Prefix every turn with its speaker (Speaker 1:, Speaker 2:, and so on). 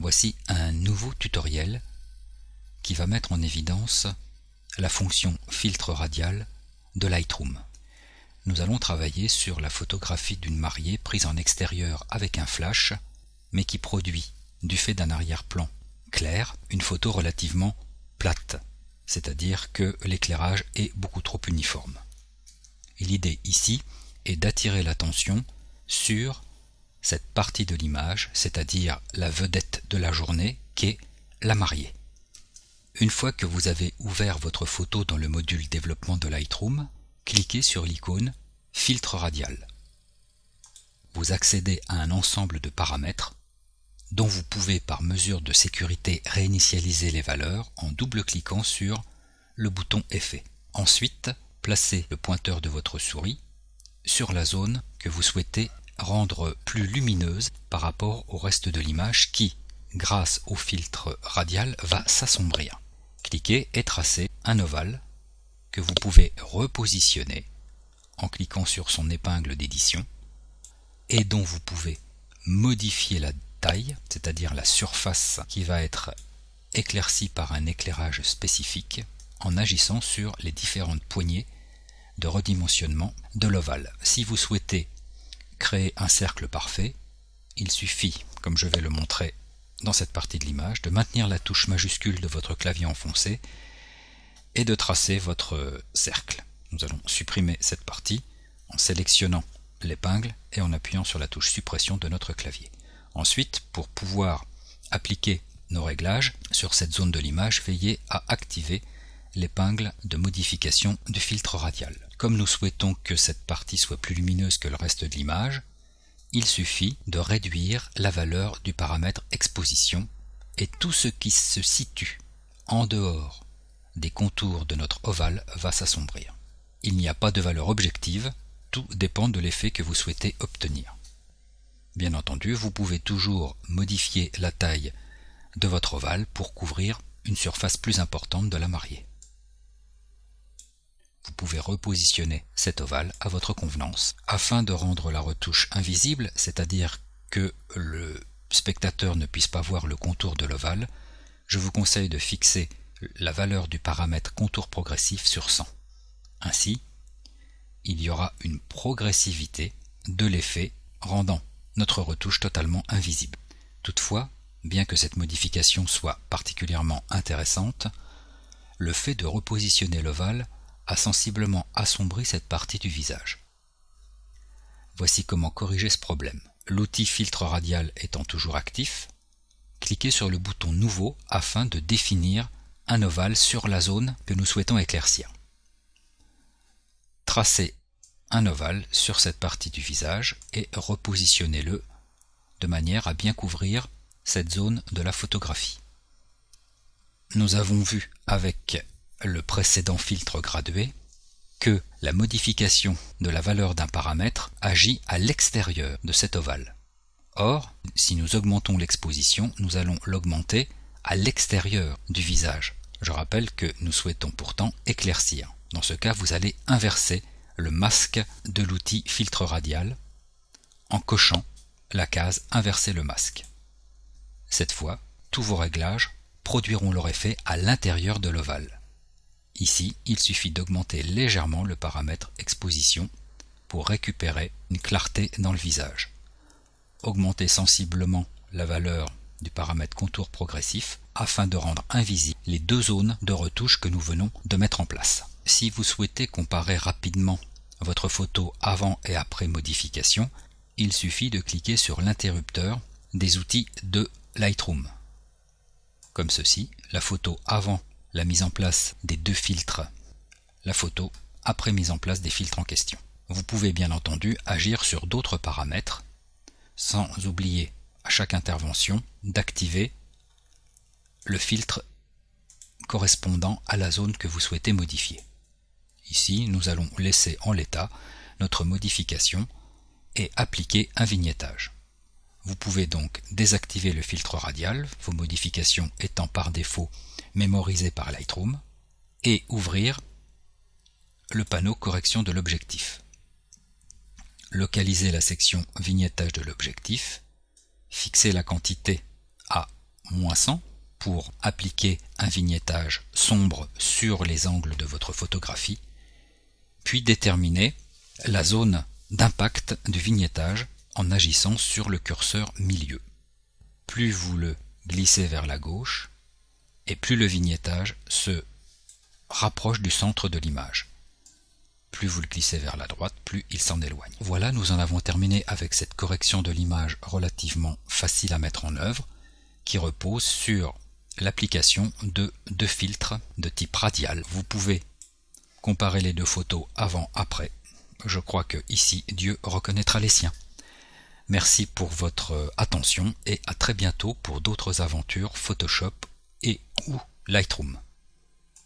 Speaker 1: Voici un nouveau tutoriel qui va mettre en évidence la fonction filtre radial de Lightroom. Nous allons travailler sur la photographie d'une mariée prise en extérieur avec un flash, mais qui produit, du fait d'un arrière-plan clair, une photo relativement plate, c'est-à-dire que l'éclairage est beaucoup trop uniforme. Et l'idée ici est d'attirer l'attention sur cette partie de l'image, c'est-à-dire la vedette de la journée qu'est la mariée. Une fois que vous avez ouvert votre photo dans le module développement de Lightroom, cliquez sur l'icône filtre radial. Vous accédez à un ensemble de paramètres dont vous pouvez par mesure de sécurité réinitialiser les valeurs en double-cliquant sur le bouton Effet. Ensuite, placez le pointeur de votre souris sur la zone que vous souhaitez rendre plus lumineuse par rapport au reste de l'image qui, grâce au filtre radial, va s'assombrir. Cliquez et tracez un ovale que vous pouvez repositionner en cliquant sur son épingle d'édition et dont vous pouvez modifier la taille, c'est-à-dire la surface qui va être éclaircie par un éclairage spécifique en agissant sur les différentes poignées de redimensionnement de l'ovale. Si vous souhaitez créer un cercle parfait, il suffit, comme je vais le montrer dans cette partie de l'image, de maintenir la touche majuscule de votre clavier enfoncé et de tracer votre cercle. Nous allons supprimer cette partie en sélectionnant l'épingle et en appuyant sur la touche suppression de notre clavier. Ensuite, pour pouvoir appliquer nos réglages sur cette zone de l'image, veillez à activer l'épingle de modification du filtre radial. Comme nous souhaitons que cette partie soit plus lumineuse que le reste de l'image, il suffit de réduire la valeur du paramètre exposition et tout ce qui se situe en dehors des contours de notre ovale va s'assombrir. Il n'y a pas de valeur objective, tout dépend de l'effet que vous souhaitez obtenir. Bien entendu, vous pouvez toujours modifier la taille de votre ovale pour couvrir une surface plus importante de la mariée. Vous pouvez repositionner cet ovale à votre convenance. Afin de rendre la retouche invisible, c'est-à-dire que le spectateur ne puisse pas voir le contour de l'ovale, je vous conseille de fixer la valeur du paramètre contour progressif sur 100. Ainsi, il y aura une progressivité de l'effet rendant notre retouche totalement invisible. Toutefois, bien que cette modification soit particulièrement intéressante, le fait de repositionner l'ovale a sensiblement assombri cette partie du visage. Voici comment corriger ce problème. L'outil filtre radial étant toujours actif, cliquez sur le bouton Nouveau afin de définir un ovale sur la zone que nous souhaitons éclaircir. Tracez un ovale sur cette partie du visage et repositionnez-le de manière à bien couvrir cette zone de la photographie. Nous avons vu avec le précédent filtre gradué que la modification de la valeur d'un paramètre agit à l'extérieur de cet ovale. Or, si nous augmentons l'exposition, nous allons l'augmenter à l'extérieur du visage. Je rappelle que nous souhaitons pourtant éclaircir. Dans ce cas, vous allez inverser le masque de l'outil filtre radial en cochant la case Inverser le masque. Cette fois, tous vos réglages produiront leur effet à l'intérieur de l'ovale. Ici, il suffit d'augmenter légèrement le paramètre exposition pour récupérer une clarté dans le visage. Augmentez sensiblement la valeur du paramètre contour progressif afin de rendre invisibles les deux zones de retouche que nous venons de mettre en place. Si vous souhaitez comparer rapidement votre photo avant et après modification, il suffit de cliquer sur l'interrupteur des outils de Lightroom. Comme ceci, la photo avant la mise en place des deux filtres, la photo après mise en place des filtres en question. Vous pouvez bien entendu agir sur d'autres paramètres, sans oublier à chaque intervention d'activer le filtre correspondant à la zone que vous souhaitez modifier. Ici, nous allons laisser en l'état notre modification et appliquer un vignettage. Vous pouvez donc désactiver le filtre radial, vos modifications étant par défaut mémorisées par Lightroom, et ouvrir le panneau correction de l'objectif. Localisez la section vignettage de l'objectif, fixez la quantité à -100 pour appliquer un vignettage sombre sur les angles de votre photographie, puis déterminer la zone d'impact du vignettage en agissant sur le curseur milieu. Plus vous le glissez vers la gauche, et plus le vignettage se rapproche du centre de l'image. Plus vous le glissez vers la droite, plus il s'en éloigne. Voilà, nous en avons terminé avec cette correction de l'image relativement facile à mettre en œuvre, qui repose sur l'application de deux filtres de type radial. Vous pouvez comparer les deux photos avant-après. Je crois que ici, Dieu reconnaîtra les siens. Merci pour votre attention et à très bientôt pour d'autres aventures Photoshop et ou Lightroom.